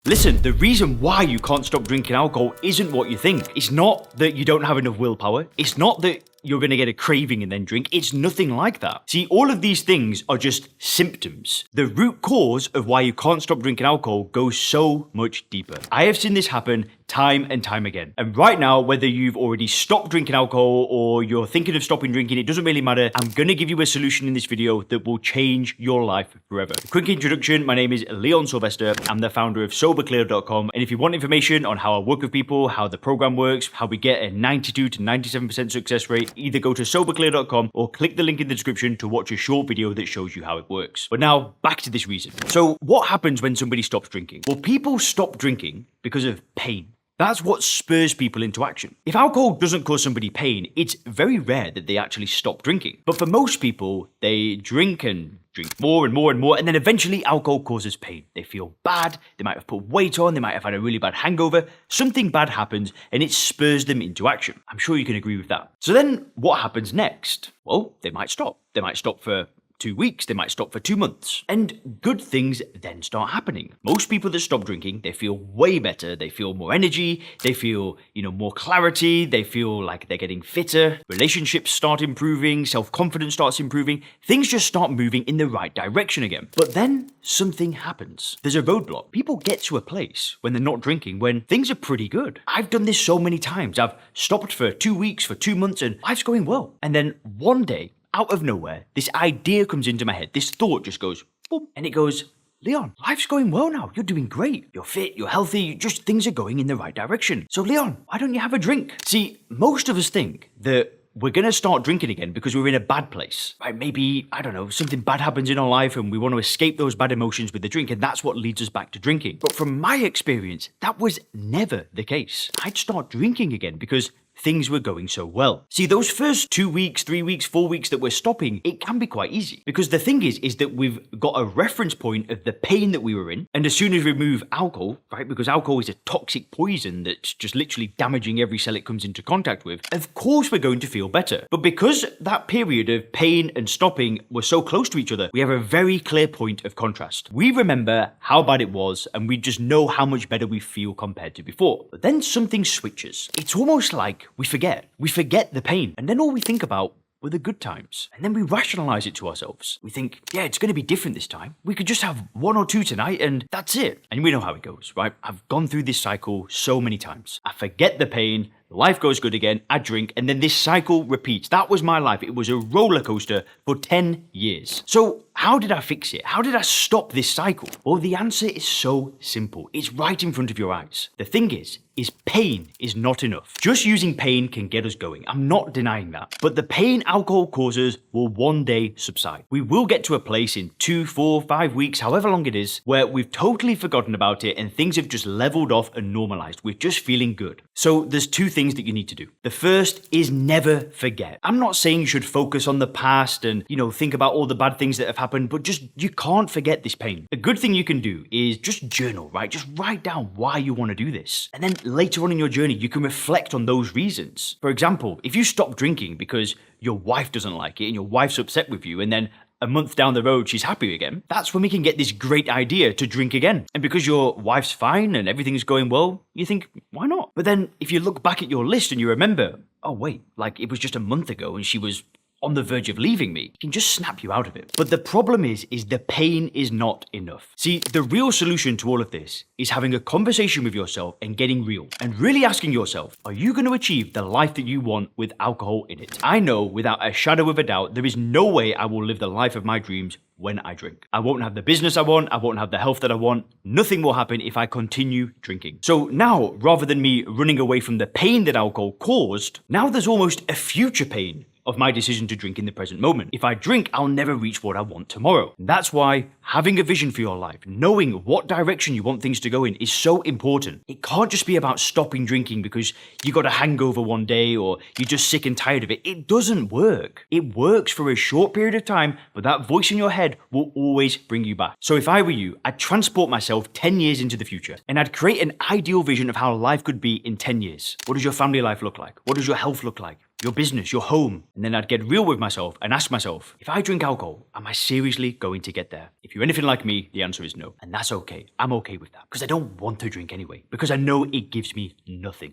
Listen, the reason why you can't stop drinking alcohol isn't what you think. It's not that you don't have enough willpower. It's not that you're going to get a craving and then drink. It's nothing like that. See, all of these things are just symptoms. The root cause of why you can't stop drinking alcohol goes so much deeper. I have seen this happen time and time again. And right now, whether you've already stopped drinking alcohol or you're thinking of stopping drinking, it doesn't really matter. I'm going to give you a solution in this video that will change your life forever. Quick introduction, my name is Leon Sylvester. I'm the founder of soberclear.com. And if you want information on how I work with people, how the program works, how we get a 92 to 97% success rate, either go to soberclear.com or click the link in the description to watch a short video that shows you how it works. But now, back to this reason. So what happens when somebody stops drinking? Well, people stop drinking because of pain. That's what spurs people into action. If alcohol doesn't cause somebody pain, it's very rare that they actually stop drinking. But for most people, they drink and drink more and more and more, and then eventually alcohol causes pain. They feel bad, they might have put weight on, they might have had a really bad hangover, something bad happens, and it spurs them into action. I'm sure you can agree with that. So then, what happens next? Well, they might stop. They might stop for 2 weeks, they might stop for 2 months. And good things then start happening. Most people that stop drinking, they feel way better, they feel more energy, they feel, more clarity, they feel like they're getting fitter, relationships start improving, self-confidence starts improving, things just start moving in the right direction again. But then something happens. There's a roadblock. People get to a place when they're not drinking when things are pretty good. I've done this so many times. I've stopped for 2 weeks, for 2 months, and life's going well. And then one day, out of nowhere, this idea comes into my head. This thought just goes, boom, and it goes, Leon, life's going well now. You're doing great. You're fit, you're healthy, just things are going in the right direction. So Leon, why don't you have a drink? See, most of us think that we're going to start drinking again because we're in a bad place, right? Maybe, I don't know, something bad happens in our life and we want to escape those bad emotions with the drink, and that's what leads us back to drinking. But from my experience, that was never the case. I'd start drinking again because things were going so well. See, those first 2 weeks, 3 weeks, 4 weeks that we're stopping, it can be quite easy. Because the thing is that we've got a reference point of the pain that we were in. And as soon as we remove alcohol, right, because alcohol is a toxic poison that's just literally damaging every cell it comes into contact with, of course we're going to feel better. But because that period of pain and stopping were so close to each other, we have a very clear point of contrast. We remember how bad it was, and we just know how much better we feel compared to before. But then something switches. It's almost like we forget the pain, and then all we think about were the good times. And then we rationalize it to ourselves. We think, yeah, it's going to be different this time. We could just have 1 or 2 tonight and that's it. And we know how it goes, right? I've gone through this cycle so many times. I forget the pain, life goes good again, I drink, and then this cycle repeats. That was my life. It was a roller coaster for 10 years. So how did I fix it? How did I stop this cycle? Well, the answer is so simple. It's right in front of your eyes. The thing is pain is not enough. Just using pain can get us going. I'm not denying that. But the pain alcohol causes will one day subside. We will get to a place in 2, 4, 5 weeks, however long it is, where we've totally forgotten about it and things have just leveled off and normalized. We're just feeling good. So there's 2 things that you need to do. The first is never forget. I'm not saying you should focus on the past and, think about all the bad things that have happened, but just, you can't forget this pain. A good thing you can do is just journal, right? Just write down why you want to do this. And then later on in your journey, you can reflect on those reasons. For example, if you stop drinking because your wife doesn't like it and your wife's upset with you, and then a month down the road, she's happy again, that's when we can get this great idea to drink again. And because your wife's fine and everything's going well, you think, why not? But then if you look back at your list and you remember, oh wait, like it was just a month ago and she was on the verge of leaving me, it can just snap you out of it. But the problem is the pain is not enough. See, the real solution to all of this is having a conversation with yourself and getting real and really asking yourself, are you going to achieve the life that you want with alcohol in it? I know without a shadow of a doubt, there is no way I will live the life of my dreams when I drink. I won't have the business I want, I won't have the health that I want, nothing will happen if I continue drinking. So now, rather than me running away from the pain that alcohol caused, now there's almost a future pain of my decision to drink in the present moment. If I drink, I'll never reach what I want tomorrow. And that's why having a vision for your life, knowing what direction you want things to go in, is so important. It can't just be about stopping drinking because you got a hangover one day or you're just sick and tired of it. It doesn't work. It works for a short period of time, but that voice in your head will always bring you back. So if I were you, I'd transport myself 10 years into the future and I'd create an ideal vision of how life could be in 10 years. What does your family life look like? What does your health look like? your business, your home. And then I'd get real with myself and ask myself, if I drink alcohol, am I seriously going to get there? If you're anything like me, the answer is no. And that's okay. I'm okay with that because I don't want to drink anyway, because I know it gives me nothing.